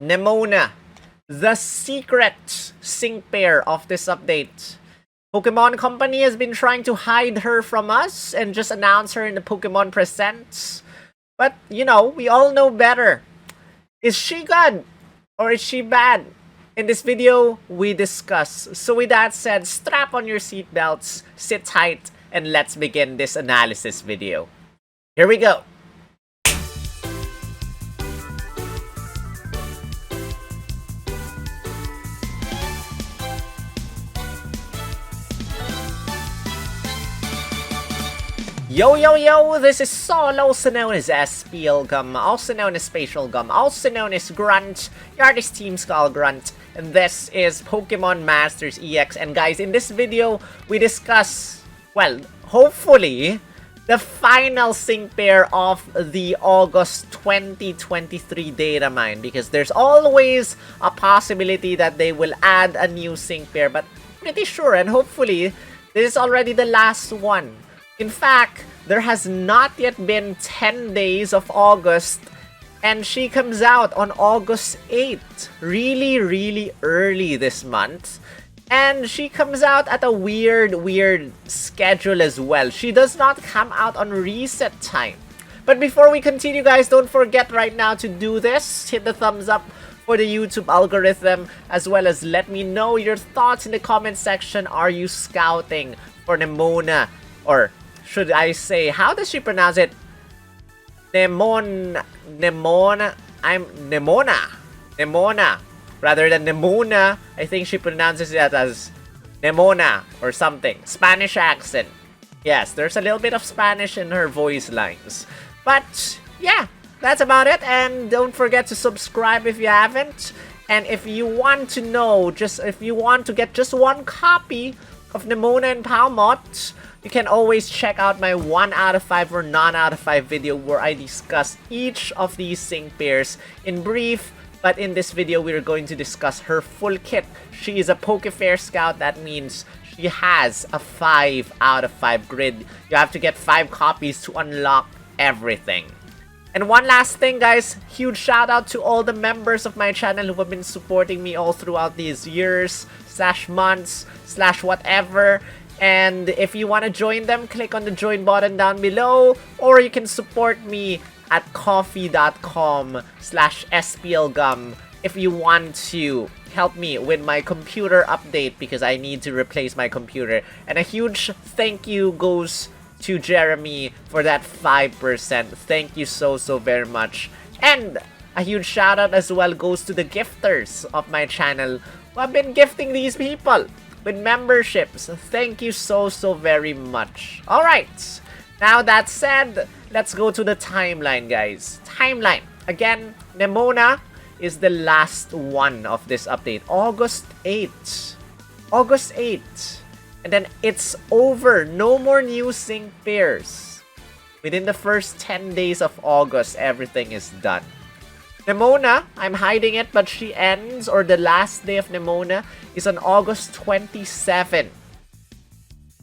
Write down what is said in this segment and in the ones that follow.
Nemona, the secret sync pair of this update. Pokemon Company has been trying to hide her from us and just announce her in the Pokemon Presents. But, you know, we all know better. Is she good? Or is she bad? In this video, we discuss. So with that said, strap on your seatbelts, sit tight, and let's begin this analysis video. Here we go. Yo, yo, yo, this is Sol, also known as SPL Gum, also known as Spatial Gum, also known as Grunt, the artist Team Skull Grunt, and this is Pokemon Masters EX. And guys, in this video, we discuss, well, hopefully, the final sync pair of the August 2023 Datamine, because there's always a possibility that they will add a new sync pair, but pretty sure, and hopefully, this is already the last one. In fact, there has not yet been 10 days of August, and she comes out on August 8th. Really early this month. And she comes out at a weird schedule as well. She does not come out on reset time. But before we continue, guys, don't forget right now to do this. Hit the thumbs up for the YouTube algorithm, as well as let me know your thoughts in the comment section. Are you scouting for Nemona? Or should I say, how does she pronounce it? Nemona. Rather than Nemona, I think she pronounces it as Nemona or something. Spanish accent. Yes, there's a little bit of Spanish in her voice lines. But yeah, that's about it. And don't forget to subscribe if you haven't. And if you want to know, if you want to get just one copy of Nemona and Pawmot, you can always check out my 1 out of 5 or none out of 5 video where I discuss each of these sync pairs in brief. But in this video, we're going to discuss her full kit. She is a Pokefair Scout. That means she has a 5 out of 5 grid. You have to get 5 copies to unlock everything. And one last thing, guys, huge shout out to all the members of my channel who have been supporting me all throughout these years, /months, /whatever. And if you want to join them, click on the join button down below, or you can support me at coffee.com/splgum if you want to help me with my computer update, because I need to replace my computer. And a huge thank you goes to Jeremy for that 5%. Thank you so very much. And a huge shout out as well goes to the gifters of my channel who have been gifting these people with memberships. Thank you so very much. Alright, now that said, let's go to the timeline, guys. Timeline. Again, Nemona is the last one of this update. August 8th. August 8th. And then it's over. No more new sync pairs. Within the first 10 days of August, everything is done. Nemona, I'm hiding it, but she ends, or the last day of Nemona is on August 27.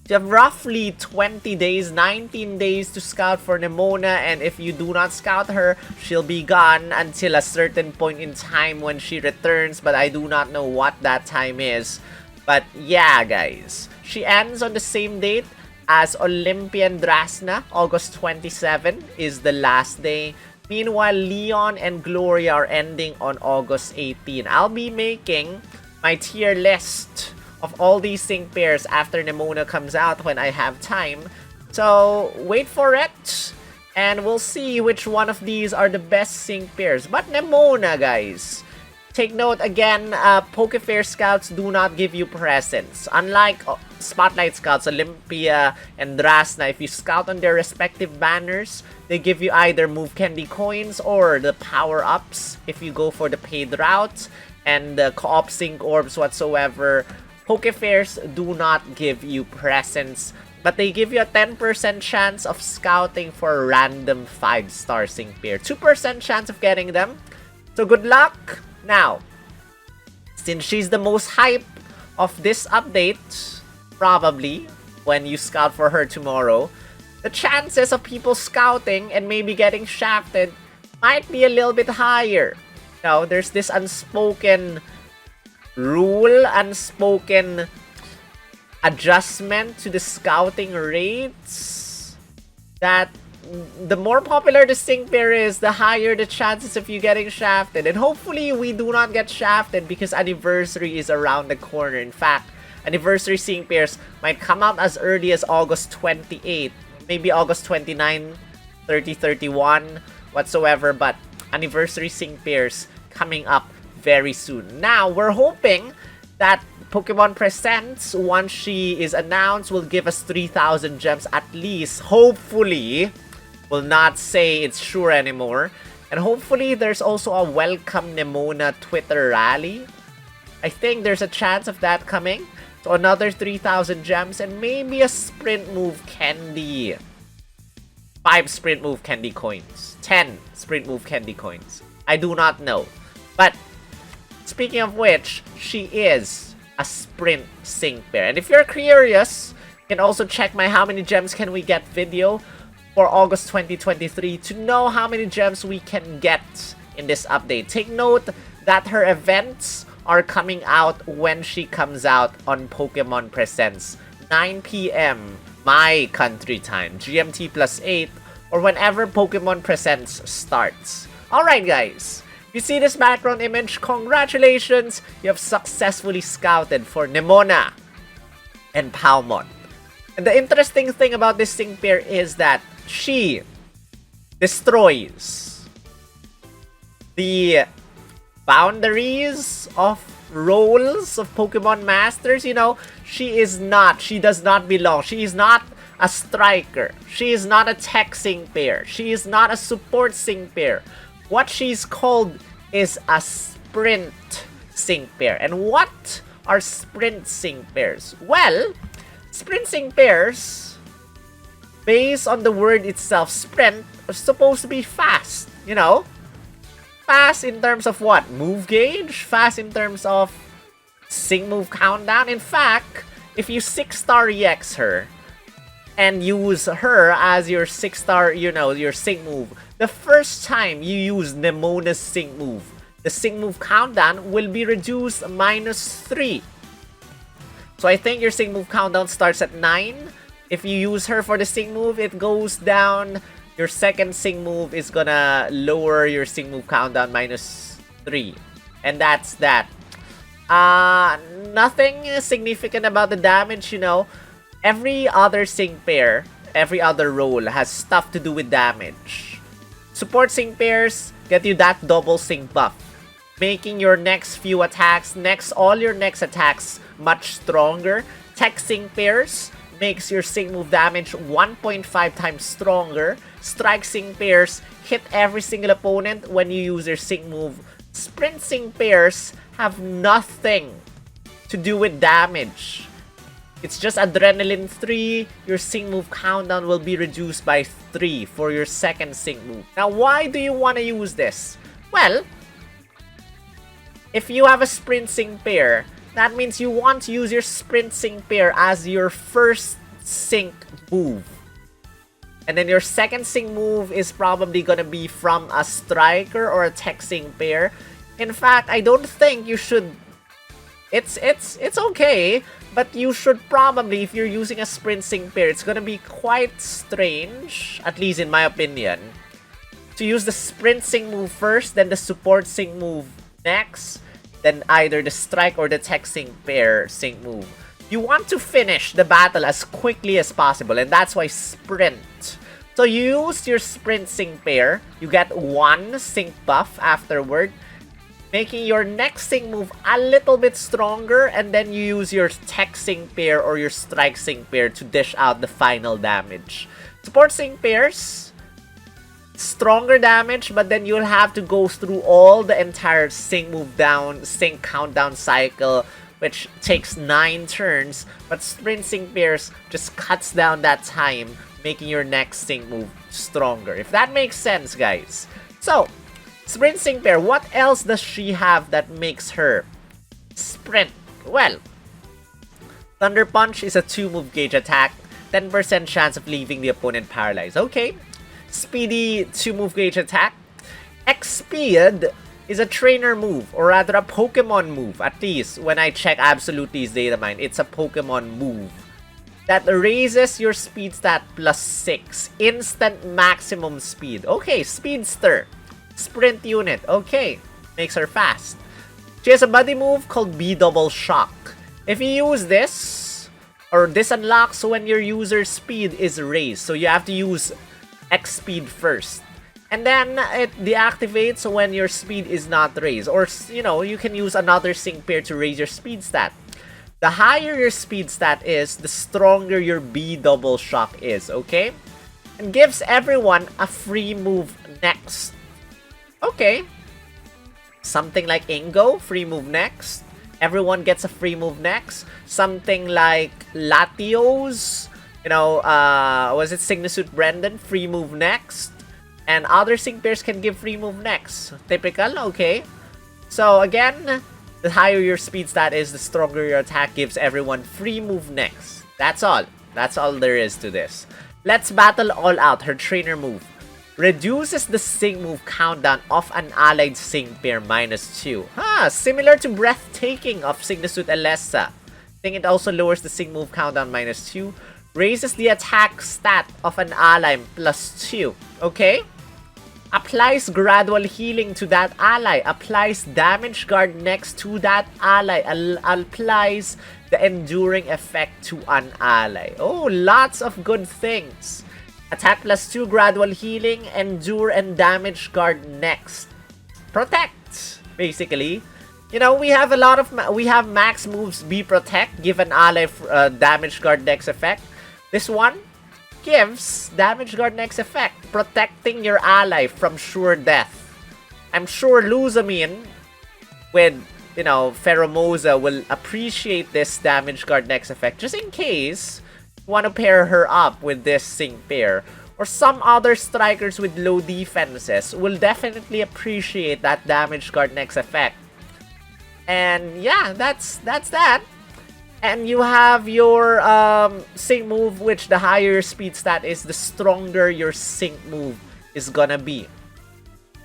You have roughly 20 days, 19 days to scout for Nemona, and if you do not scout her, she'll be gone until a certain point in time when she returns, but I do not know what that time is. But yeah, guys, she ends on the same date as Olympia and Drasna. August 27 is the last day. Meanwhile, Leon and Gloria are ending on August 18. I'll be making my tier list of all these sync pairs after Nemona comes out when I have time. So wait for it, and we'll see which one of these are the best sync pairs. But Nemona, guys, take note again, Pokefair Scouts do not give you presents. Unlike Spotlight Scouts, Olympia, and Drasna, if you scout on their respective banners, they give you either move candy coins or the power-ups if you go for the paid route, and the co-op sync orbs whatsoever. Pokefairs do not give you presents, but they give you a 10% chance of scouting for a random 5-star sync pair. 2% chance of getting them. So good luck! Now, since she's the most hype of this update, probably, when you scout for her tomorrow, the chances of people scouting and maybe getting shafted might be a little bit higher. No, there's this unspoken rule, unspoken adjustment to the scouting rates that the more popular the sync pair is, the higher the chances of you getting shafted. And hopefully we do not get shafted because anniversary is around the corner. In fact, anniversary sync pairs might come out as early as August 28, maybe August 29, 30, 31, whatsoever. But anniversary sync pairs coming up very soon. Now, we're hoping that Pokemon Presents, once she is announced, will give us 3,000 gems at least. Hopefully, will not say it's sure anymore. And hopefully, there's also a welcome Nemona Twitter rally. I think there's a chance of that coming. So another 3,000 gems and maybe a sprint move candy. 5 sprint move candy coins. 10 sprint move candy coins. I do not know. But speaking of which, she is a sprint sync pair. And if you're curious, you can also check my how many gems can we get video for August 2023 to know how many gems we can get in this update. Take note that her events are coming out when she comes out on Pokemon Presents. 9 PM my country time, GMT +8, or whenever Pokemon Presents starts. Alright guys, you see this background image? Congratulations! You have successfully scouted for Nemona and Pawmot. And the interesting thing about this sync pair is that she destroys the boundaries of roles of Pokemon Masters. You know, she does not belong. She is not a striker. She is not a tech sync pair. She is not a support sync pair. What she's called is a sprint sync pair. And what are sprint sync pairs? Well, sprint sync pairs, based on the word itself, sprint, are supposed to be fast, you know? Fast in terms of what? Move gauge? Fast in terms of sync move countdown? In fact, if you 6-star EX her and use her as your 6-star, you know, your sync move, the first time you use Nemona's sync move, the sync move countdown will be reduced -3. So I think your sync move countdown starts at 9. If you use her for the sync move, it goes down. Your second sync move is gonna lower your sync move countdown -3. And that's that. Nothing significant about the damage, you know. Every other sync pair, every other role has stuff to do with damage. Support sync pairs get you that double sync buff, making your next few attacks, all your next attacks much stronger. Tech sync pairs makes your sync move damage 1.5 times stronger. Strike sync pairs hit every single opponent when you use your sync move. Sprint sync pairs have nothing to do with damage. It's just Adrenaline 3. Your sync move countdown will be reduced by 3 for your second sync move. Now, why do you want to use this? Well, if you have a sprint sync pair, that means you want to use your sprint sync pair as your first sync move. And then your second sync move is probably gonna be from a striker or a tech sync pair. In fact, I don't think you should. It's okay, but you should probably, if you're using a sprint sync pair, it's gonna be quite strange, at least in my opinion, to use the sprint sync move first, then the support sync move next, then either the strike or the tech sync pair sync move. You want to finish the battle as quickly as possible, and that's why sprint. So you use your sprint sync pair, you get 1 sync buff afterward, making your next sync move a little bit stronger, and then you use your tech sync pair or your strike sync pair to dish out the final damage. Support sync pairs, stronger damage, but then you'll have to go through all the entire sync move down, sync countdown cycle, which takes 9 turns, but sprint sync pairs just cuts down that time, making your next sync move stronger. If that makes sense, guys. So, sprint sync pair, what else does she have that makes her sprint? Well, Thunder Punch is a 2-move gauge attack, 10% chance of leaving the opponent paralyzed. Okay. Speedy 2-move gauge attack. X-Speed is a trainer move, or rather a Pokemon move. At least when I check Absol-utly's Datamine, it's a Pokemon move that raises your speed stat plus 6. Instant maximum speed. Okay, Speedster. Sprint unit. Okay, makes her fast. She has a buddy move called B-double shock. If you use this, or this unlocks when your user's speed is raised. So you have to use X speed first. And then it deactivates when your speed is not raised. Or, you know, you can use another sync pair to raise your speed stat. The higher your speed stat is, the stronger your B-double shock is, okay? And gives everyone a free move next. Okay. Something like Ingo, free move next. Everyone gets a free move next. Something like Latios, you know, was it Signasuit Brendan, free move next. And other sync pairs can give free move next. Typical, okay. So again, the higher your speed stat is, the stronger your attack, gives everyone free move next. That's all. That's all there is to this. Let's battle all out. Her trainer move reduces the sync move countdown of an allied sync pair -2. Similar to Breathtaking of Signasuit Alessa. I think it also lowers the sync move countdown -2. Raises the attack stat of an ally +2. Okay? Applies gradual healing to that ally. Applies damage guard next to that ally. Applies the enduring effect to an ally. Oh, lots of good things. Attack +2, gradual healing, endure, and damage guard next. Protect, basically. You know, we have a lot of we have max moves be protect, give an ally damage guard next effect. This one gives damage guard next effect, protecting your ally from sure death. I'm sure Luzamine with, you know, Pheromosa will appreciate this damage guard next effect, just in case you want to pair her up with this sync pair. Or some other strikers with low defenses will definitely appreciate that damage guard next effect. And yeah, that's that. And you have your sync move, which the higher your speed stat is, the stronger your sync move is gonna be.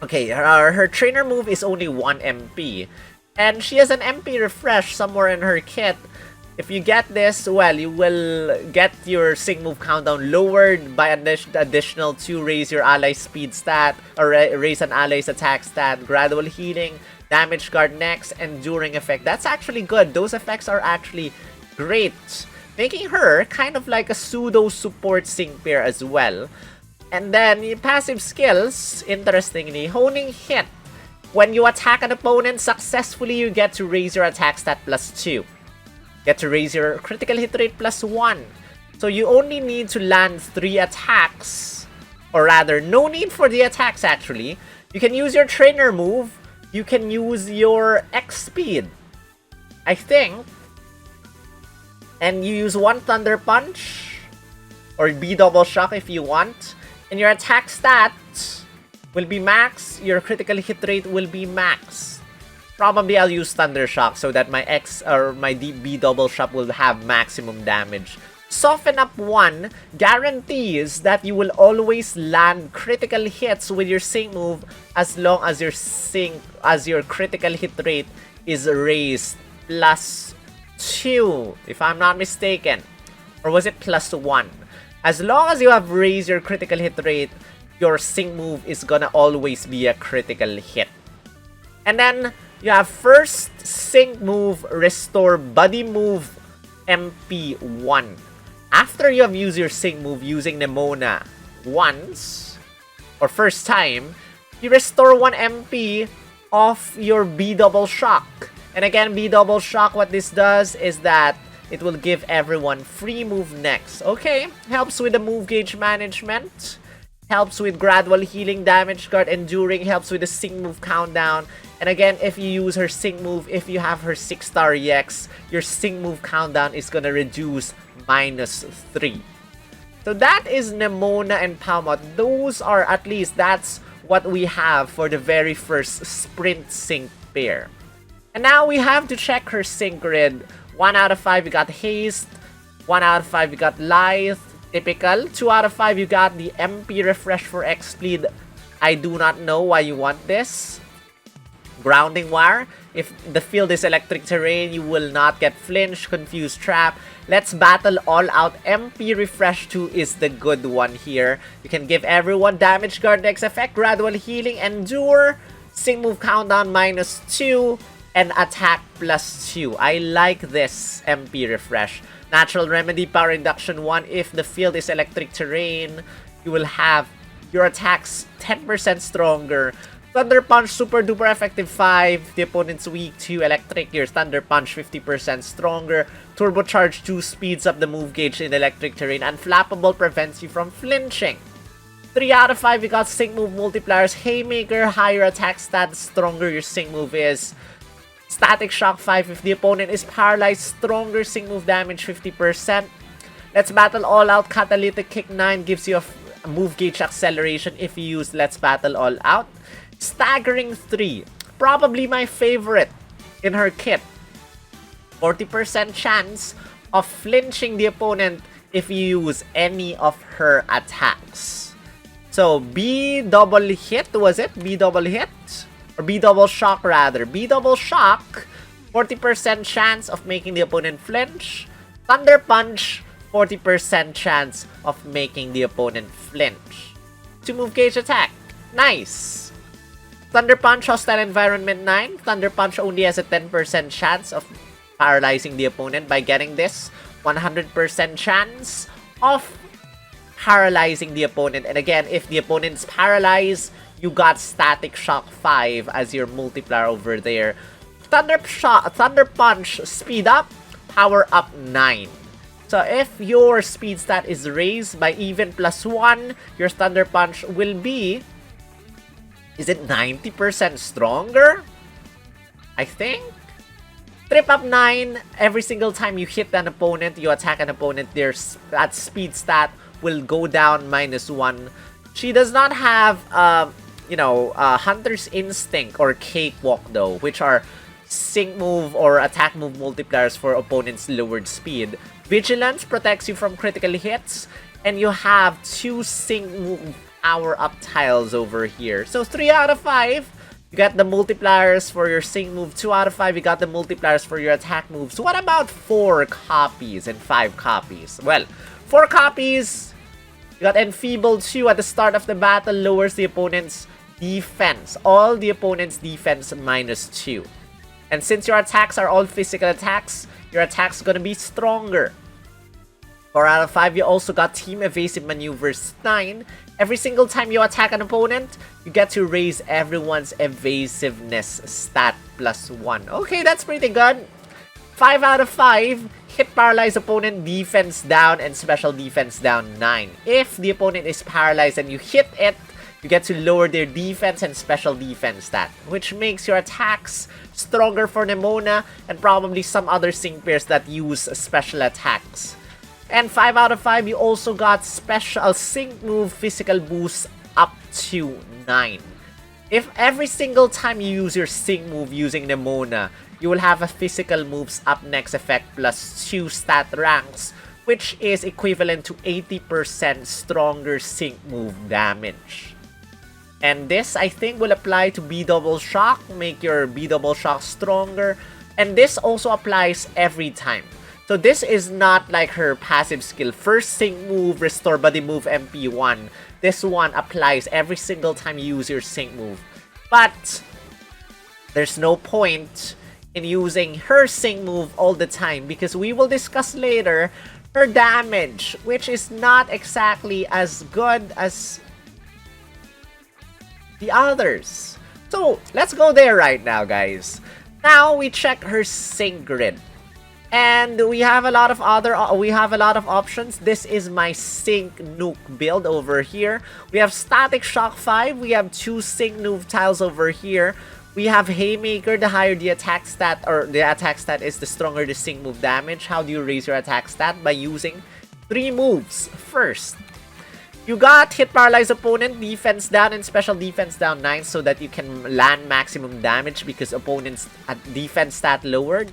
Okay, her trainer move is only 1 MP. And she has an MP refresh somewhere in her kit. If you get this, well, you will get your sync move countdown lowered by an additional 2, raise your ally's speed stat, or raise an ally's attack stat, gradual healing, damage guard next, enduring effect. That's actually good. Those effects are actually great, making her kind of like a pseudo support sync pair as well. And then your passive skills, interestingly, honing hit. When you attack an opponent successfully, you get to raise your attack stat +2. Get to raise your critical hit rate +1. So you only need to land 3 attacks, or rather, no need for the attacks actually. You can use your trainer move. You can use your X speed, I think. And you use 1 Thunder Punch, or B-double shock if you want. And your attack stat will be max. Your critical hit rate will be max. Probably I'll use Thunder Shock so that my X or my B-double shock will have maximum damage. Soften Up 1 guarantees that you will always land critical hits with your sync move as long as your critical hit rate is raised +2, if I'm not mistaken. Or was it +1? As long as you have raised your critical hit rate, your sync move is gonna always be a critical hit. And then you have first sync move, restore buddy move MP1. After you have used your sync move using Nemona once, or first time, you restore 1 MP of your B-double shock. And again, B-double shock, what this does is that it will give everyone free move next. Okay, helps with the move gauge management, helps with gradual healing, damage guard, enduring, helps with the sync move countdown. And again, if you use her sync move, if you have her 6-star EX, your sync move countdown is gonna reduce -3. So that is Nemona and Pawmot. Those are, at least that's what we have for the very first sprint sync pair. And now we have to check her sync grid. 1 out of 5 you got Haste, 1 out of 5 you got Lithe, typical. 2 out of 5 you got the MP refresh for X speed. I do not know why you want this. Grounding Wire. If the field is electric terrain, you will not get flinch, confused, trap. Let's Battle All Out. MP Refresh 2 is the good one here. You can give everyone damage guard next effect, gradual healing, endure, sync move countdown -2, and attack +2. I like this MP Refresh. Natural Remedy Power Reduction 1. If the field is electric terrain, you will have your attacks 10% stronger. Thunder Punch Super Duper Effective 5. The opponent's weak to electric. Your Thunder Punch 50% stronger. Turbocharge 2 speeds up the move gauge in electric terrain. And Flappable prevents you from flinching. 3 out of 5, you got Sync Move multipliers. Haymaker, higher attack stat, stronger your Sync Move is. Static Shock 5, if the opponent is paralyzed, stronger Sync Move damage 50%. Let's Battle All Out. Catalytic Kick 9 gives you a move gauge acceleration if you use Let's Battle All Out. Staggering 3, probably my favorite in her kit. 40% chance of flinching the opponent if you use any of her attacks. So B double hit, was it? B double hit? Or B double shock rather. B double shock, 40% chance of making the opponent flinch. Thunder Punch, 40% chance of making the opponent flinch. 2 move gauge attack. Nice! Thunder Punch, Hostile Environment 9. Thunder Punch only has a 10% chance of paralyzing the opponent. By getting this, 100% chance of paralyzing the opponent. And again, if the opponent's paralyzed, you got Static Shock 5 as your multiplier over there. Thunder Punch, Speed Up, Power Up 9. So if your speed stat is raised by even +1, your Thunder Punch will be... Is it 90% stronger? I think. Trip Up 9. Every single time you hit an opponent, you attack an opponent, that speed stat will go down -1. She does not have, Hunter's Instinct or Cakewalk though, which are sync move or attack move multipliers for opponents' lowered speed. Vigilance protects you from critical hits, and you have 2 sync move power-up tiles over here. So 3 out of 5, you got the multipliers for your sync move. 2 out of 5, you got the multipliers for your attack moves. What about 4 copies and 5 copies? Well, 4 copies, you got Enfeebled 2 at the start of the battle, lowers the opponent's defense. All the opponent's defense -2. And since your attacks are all physical attacks, your attack's gonna be stronger. 4 out of 5, you also got Team Evasive Maneuvers 9. Every single time you attack an opponent, you get to raise everyone's evasiveness stat +1. Okay, that's pretty good. 5 out of 5, hit paralyzed opponent, defense down, and special defense down 9. If the opponent is paralyzed and you hit it, you get to lower their defense and special defense stat, which makes your attacks stronger for Nemona and probably some other sync pairs that use special attacks. And 5 out of 5, you also got special sync move physical boost up to 9. If every single time you use your sync move using Nemona, you will have a physical moves up next effect +2 stat ranks, which is equivalent to 80% stronger sync move damage. And this, I think, will apply to B double shock, make your B double shock stronger. And this also applies every time. So this is not like her passive skill. First sync move, restore body move MP1. This one applies every single time you use your sync move. But there's no point in using her sync move all the time because we will discuss later her damage, which is not exactly as good as the others. So let's go there right now, guys. Now we check her sync grid. And we have a lot of options. This is my Sync Nuke build over here. We have Static Shock 5. We have 2 Sync Nuke tiles over here. We have Haymaker. The higher the attack stat, or the attack stat is, the stronger the sync move damage. How do you raise your attack stat? By using 3 moves. First, you got hit paralyzed opponent, defense down, and special defense down 9 so that you can land maximum damage because opponent's defense stat lowered.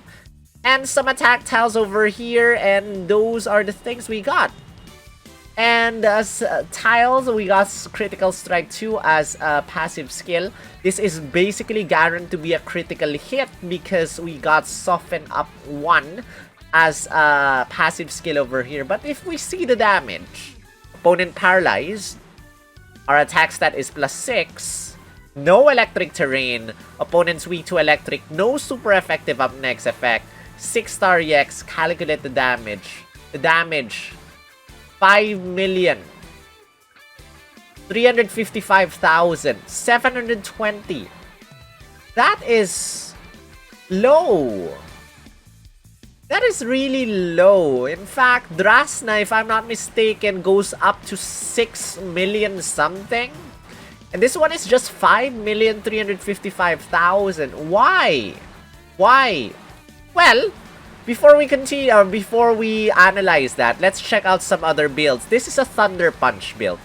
And some attack tiles over here, and those are the things we got. And as tiles, we got Critical Strike 2 as a passive skill. This is basically guaranteed to be a critical hit because we got Soften Up 1 as a passive skill over here. But if we see the damage, opponent paralyzed, our attack stat is +6, no electric terrain, opponent's weak to electric, no super effective up next effect, 6-star EX, calculate the damage. The damage, 5,355,720. That is low. That is really low. In fact, Drasna, if I'm not mistaken, goes up to 6 million something. And this one is just 5,355,000. Why? Why? Well, before we continue, or before we analyze that, let's check out some other builds. This is a Thunder Punch build.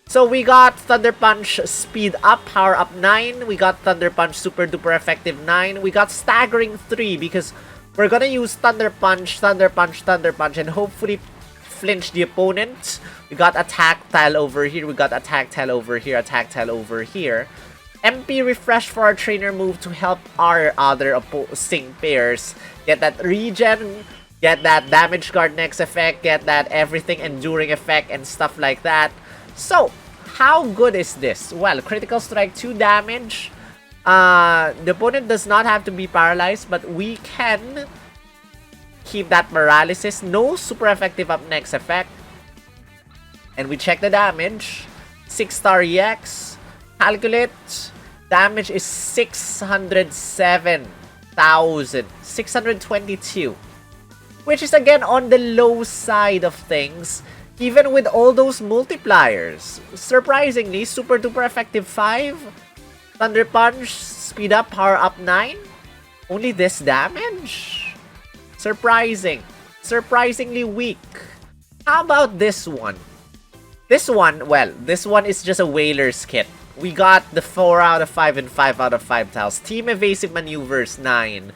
So we got Thunder Punch Speed Up, Power Up 9. We got Thunder Punch Super Duper Effective 9. We got Staggering 3 because we're gonna use Thunder Punch, Thunder Punch, Thunder Punch, and hopefully flinch the opponent. We got Attack Tile over here. We got Attack Tile over here. Attack Tile over here. MP Refresh for our trainer move to help our other sync pairs get that regen, get that damage guard next effect, get that everything enduring effect and stuff like that. So, how good is this? Well, Critical Strike 2 damage. The opponent does not have to be paralyzed, but we can keep that paralysis. No super effective up next effect. And we check the damage. 6-star EX. Calculate. Damage is 607,622. Which is again on the low side of things. Even with all those multipliers. Surprisingly, Super Duper Effective 5. Thunder Punch, Speed Up, Power Up 9. Only this damage? Surprising. Surprisingly weak. How about this one? This one, well, this one is just a Whaler's Kit. We got the 4 out of 5 and 5 out of 5 tiles. Team Evasive Maneuvers, 9.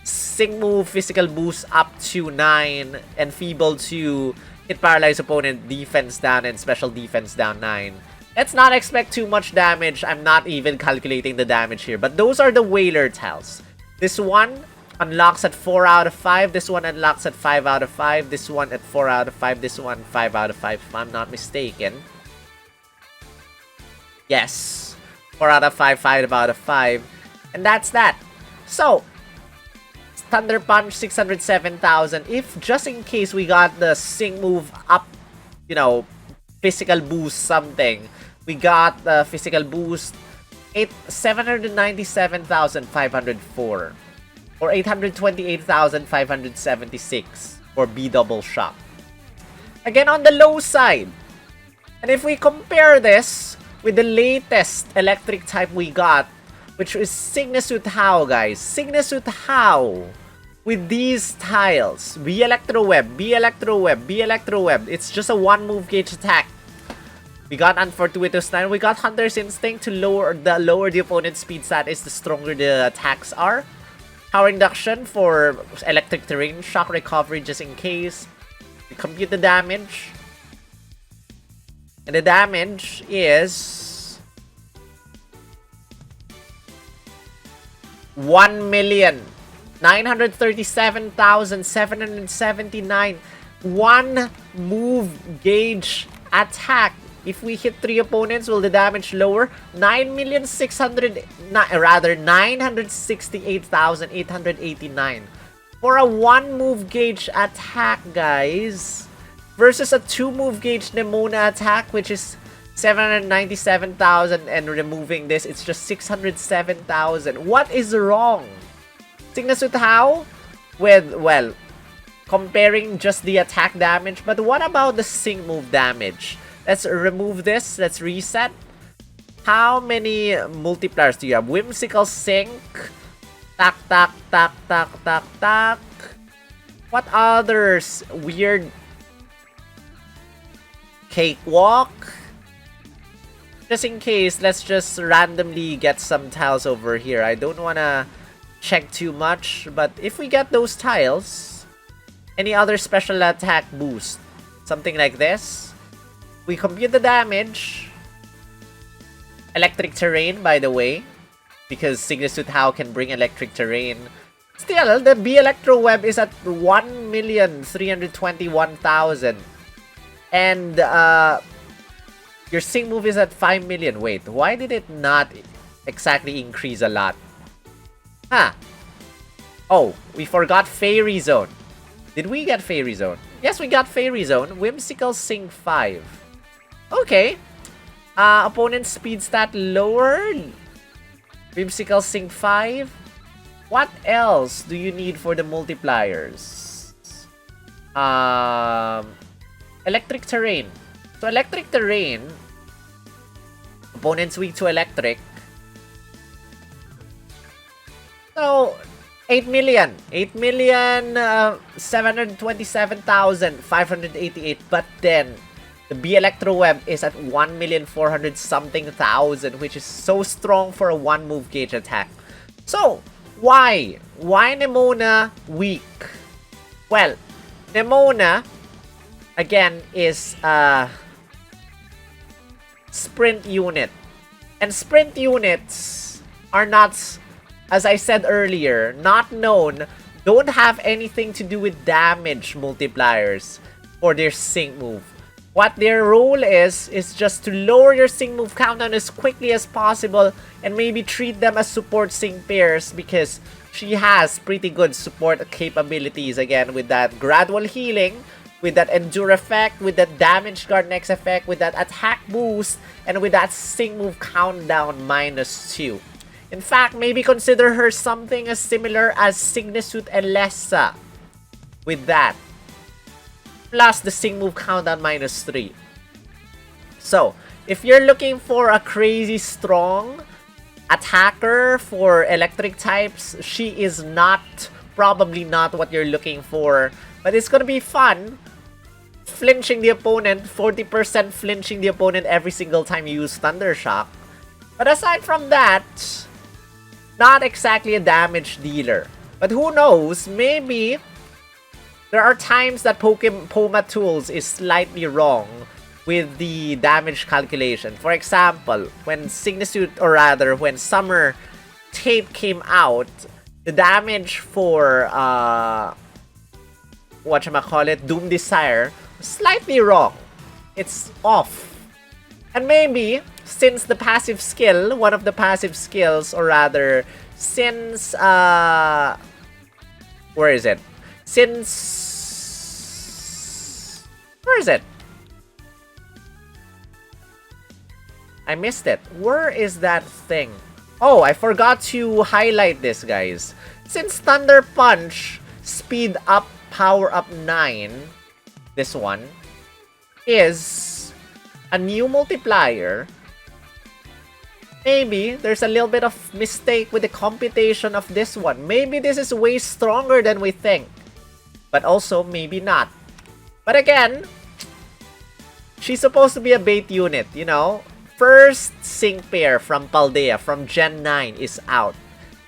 Sync Move, Physical Boost up to 9. And Feeble to hit Paralyzed Opponent, Defense down, and Special Defense down 9. Let's not expect too much damage. I'm not even calculating the damage here. But those are the Whaler tiles. This one unlocks at 4 out of 5. This one unlocks at 5 out of 5. This one at 4 out of 5. This one 5 out of 5 if I'm not mistaken. Yes. 4 out of 5, 5 out of 5. And that's that. So, Thunder Punch 607,000. If just in case we got the sync move up, you know, physical boost something. We got the physical boost 797,504 or 828,576 for B double shock. Again on the low side. And if we compare this with the latest electric type we got, which is Sigilyph How, guys. Sigilyph How with these tiles. B Electro Web, B Electro Web, B Electro Web. It's just a 1 move gauge attack. We got Unfortuitous 9. We got Hunter's Instinct to lower the opponent's speed stat is the stronger the attacks are. Power Induction for electric terrain. Shock Recovery just in case. We compute the damage. And the damage is 1,937,779. 1 move gauge attack. If we hit 3 opponents, will the damage lower? 968,889 for a 1 move gauge attack, guys, versus a 2 move gauge Nemona attack, which is 797,000, and removing this, it's just 607,000. What is wrong? Sigilyph How with, well, comparing just the attack damage, but what about the sync move damage? Let's remove this. Let's reset. How many multipliers do you have? Whimsical Sync. Tak, tak, tak, tak, tak, tak. What others? Weird Cakewalk. Just in case, let's just randomly get some tiles over here. I don't want to check too much, but if we get those tiles, any other special attack boost? Something like this. We compute the damage. Electric terrain, by the way, because Sigilyph how can bring electric terrain. Still, the B Electro Web is at 1,321,000. And your sync move is at 5 million. Wait, why did it not exactly increase a lot? Huh. Oh, we forgot Fairy Zone. Did we get Fairy Zone? Yes, we got Fairy Zone. Whimsical Sync 5. Okay. Opponent's speed stat lowered. Whimsical Sync 5. What else do you need for the multipliers? Electric terrain. So electric terrain. Opponent's weak to electric. So 8 million. 8,727,588. But then the B Electro Web is at 1,400 something thousand, which is so strong for a one move gauge attack. So why? Why Nemona weak? Well, Nemona again is a sprint unit. And sprint units are not, as I said earlier, not known, don't have anything to do with damage multipliers for their sync move. What their role is just to lower your sync move countdown as quickly as possible and maybe treat them as support sync pairs because she has pretty good support capabilities again with that gradual healing, with that endure effect, with that damage guard next effect, with that attack boost, and with that sync move countdown -2. In fact, maybe consider her something as similar as Sigilyph Elessa with that. Plus the sync move countdown -3. So, if you're looking for a crazy strong attacker for electric types, she is probably not what you're looking for. But it's gonna be fun flinching the opponent, 40% flinching the opponent every single time you use Thunder Shock. But aside from that, not exactly a damage dealer. But who knows, maybe there are times that Pawmot Tools is slightly wrong with the damage calculation. For example, when Sigilyph, or rather when Summer Tape came out, the damage for Doom Desire was slightly wrong. It's off. And maybe since the passive skill, one of the passive skills, or rather since where is it? Where is it? I missed it. Where is that thing? Oh, I forgot to highlight this, guys. Since Thunder Punch speed up power up 9, this one is a new multiplier. Maybe there's a little bit of mistake with the computation of this one. Maybe this is way stronger than we think. But also, maybe not. But again, she's supposed to be a bait unit, you know? First sync pair from Paldea, from Gen 9 is out.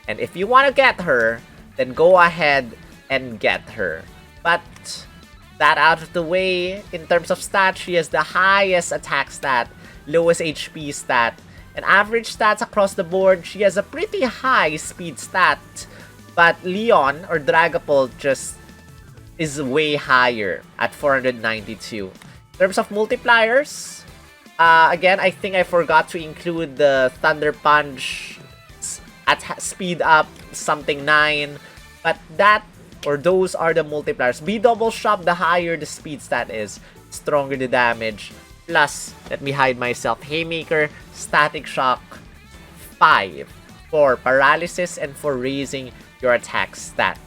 And if you want to get her, then go ahead and get her. But that out of the way, in terms of stats, she has the highest attack stat, lowest HP stat, and average stats across the board. She has a pretty high speed stat, but Leon or Dragapult just is way higher at 492. In terms of multipliers, again, I think I forgot to include the Thunder Punch at speed up something 9, but that or those are the multipliers. B double shop, the higher the speed stat is, stronger the damage. Plus, let me hide myself, Haymaker, Static Shock 5 for paralysis and for raising your attack stat.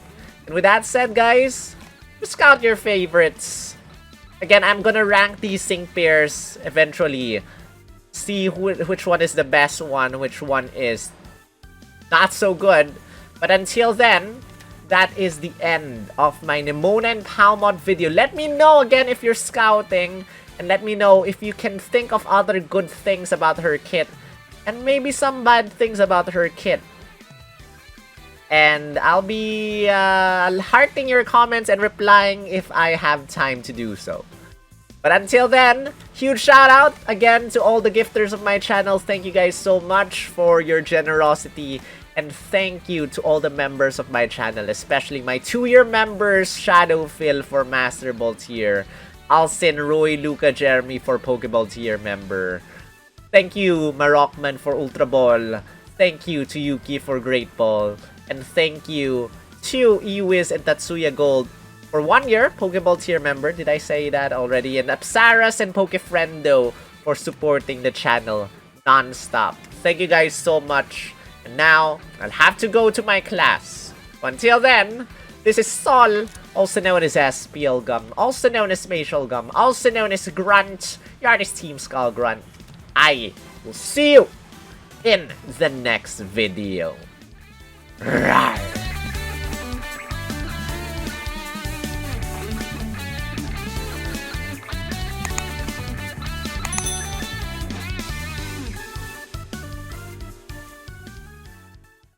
And with that said, guys, just count your favorites. Again, I'm gonna rank these sync pairs eventually. See which one is the best one, which one is not so good. But until then, that is the end of my Nemona and Pawmot video. Let me know again if you're scouting, and let me know if you can think of other good things about her kit, and maybe some bad things about her kit. And I'll be hearting your comments and replying if I have time to do so. But until then, huge shout out again to all the gifters of my channel. Thank you guys so much for your generosity. And thank you to all the members of my channel, especially my 2-year members, Shadow Phil for Master Ball tier, Alcin, Roy, Luca, Jeremy for Pokeball tier member. Thank you, Marokman for Ultra Ball. Thank you to Yuki for Great Ball. And thank you to Iwiz and Tatsuya Gold for 1 year Pokeball tier member. Did I say that already? And Apsaras and Pokefriendo for supporting the channel non-stop. Thank you guys so much. And now, I'll have to go to my class. Until then, this is Sol, also known as SPL Gum, also known as Spatial Gum, also known as Grunt, Yardis Team Skull Grunt. I will see you in the next video. Rawr.